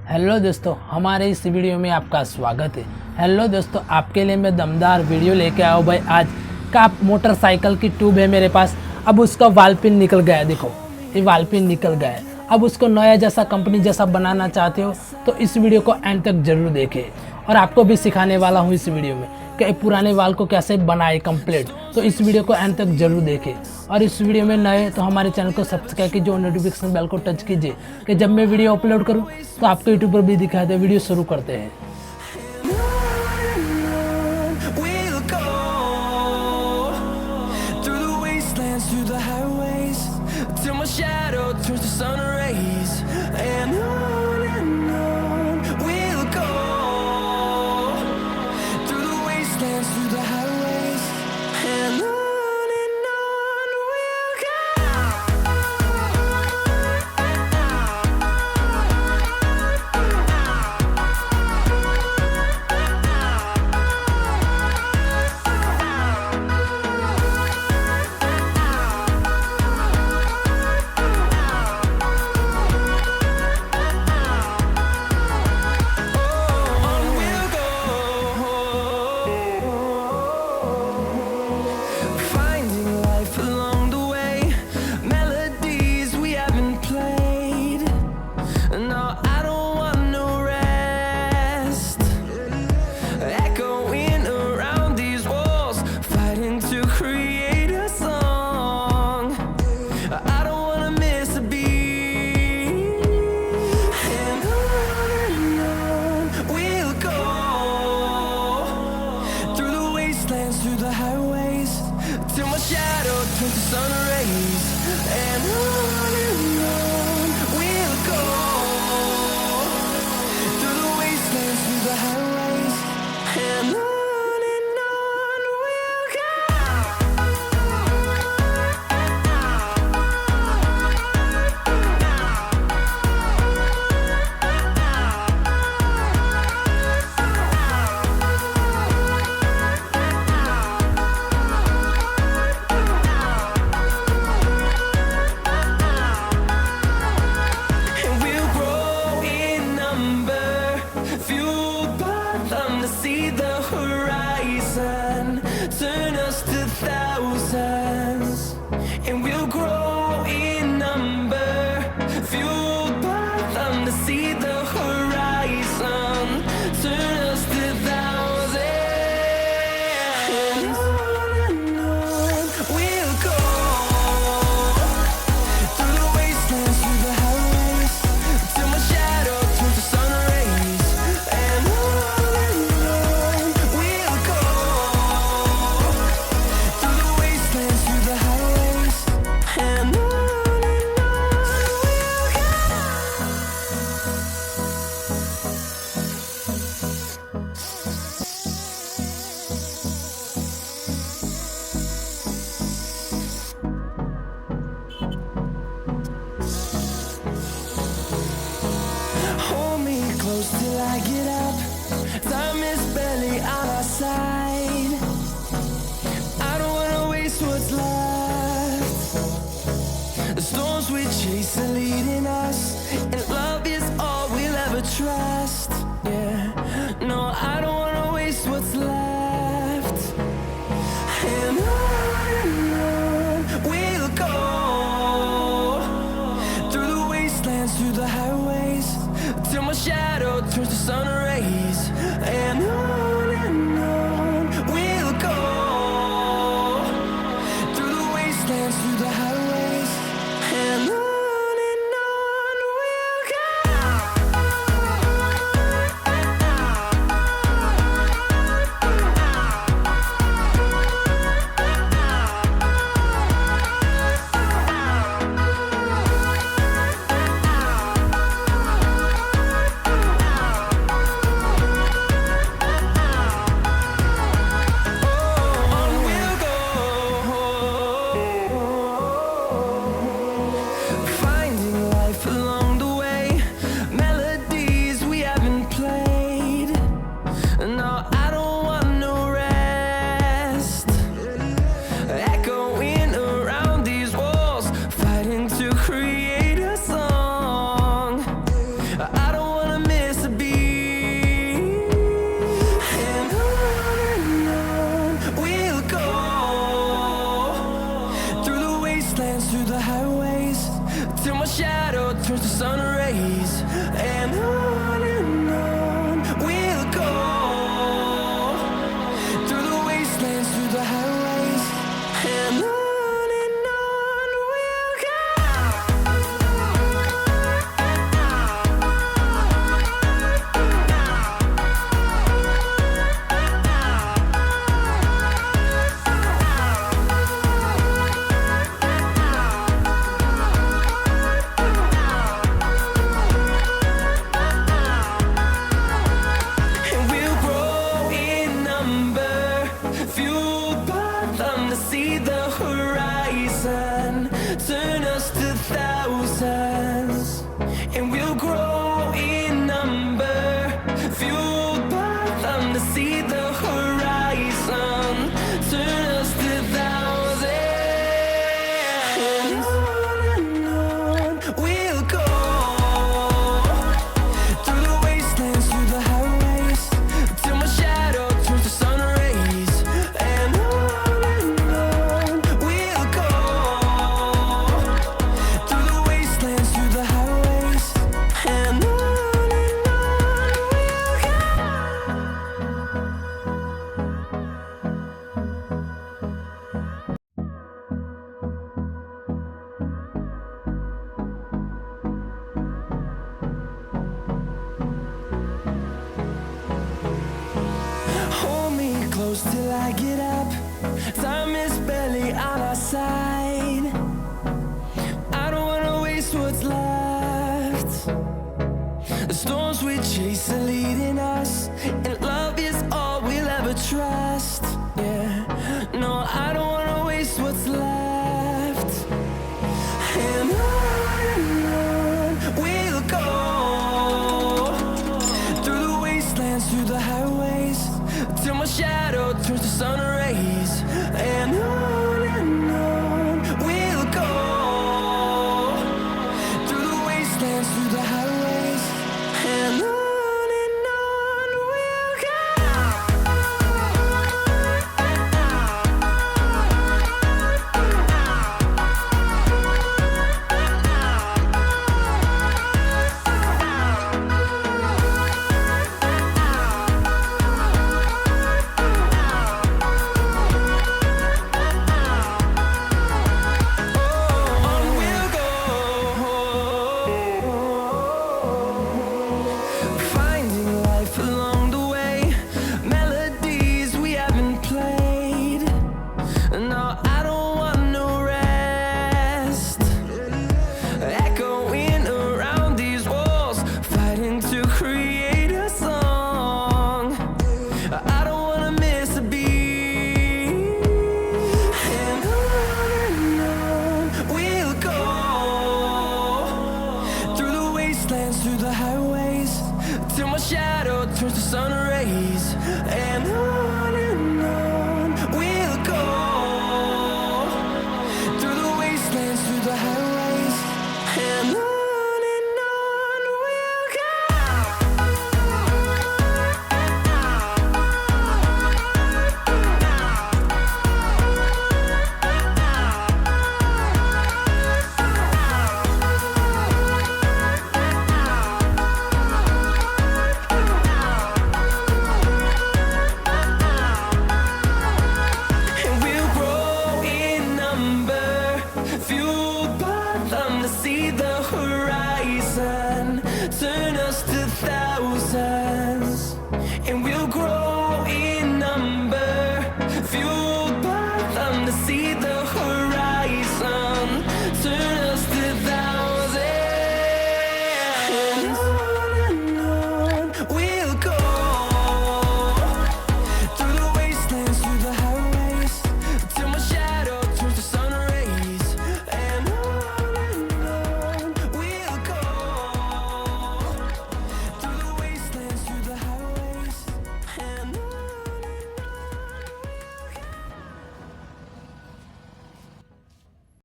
Hello दोस्तों, हमारे इस वीडियो में आपका स्वागत है। हेलो दोस्तों, आपके लिए मैं दमदार वीडियो लेके आया हूँ भाई। आज का मोटरसाइकिल की ट्यूब है मेरे पास। अब उसका वाल पिन निकल गया है, देखो ये वाल पिन निकल गया है। अब उसको नया जैसा कंपनी जैसा बनाना चाहते हो तो इस वीडियो को एंड तक जरूर देखें। और आपको भी सिखाने वाला हूँ इस वीडियो में कि पुराने वाल को कैसे बनाए कंप्लीट। तो इस वीडियो को एंड तक जरूर देखें। और इस वीडियो में नए तो हमारे चैनल को सब्सक्राइब कीजिए और नोटिफिकेशन बेल को टच कीजिए कि जब मैं वीडियो अपलोड करूं तो आपको यूट्यूब पर भी दिखाई दे। वीडियो शुरू करते हैं। Till I get up, time is barely on our side. I don't wanna waste what's left. The storms we chase are leading us, and love is all we'll ever trust. Yeah, no, I don't wanna waste what's left. And on we'll go, through the wastelands, through the highways, till my shadow turns to sun rays. And on we'll go, through the wastelands, through the highways. And on we'll go. close till I get up. Time is barely on our side. I don't wanna waste what's left. The storms we chase are leading us, and love is all we'll ever trust. Yeah, no, I don't wanna waste what's left. And on we'll go, through the wastelands, through the highways, till my shadow turns to sun rays. And on we'll go, through the wastelands, through the highways, and on we'll go. On we'll go, finding life along the way, melodies we haven't played. No, I don't want no rest, echoing around these walls, fighting to create a song. I don't wanna miss a beat. And on we'll go, through the wastelands, through the highways, till my shadow turns to sun rays. And on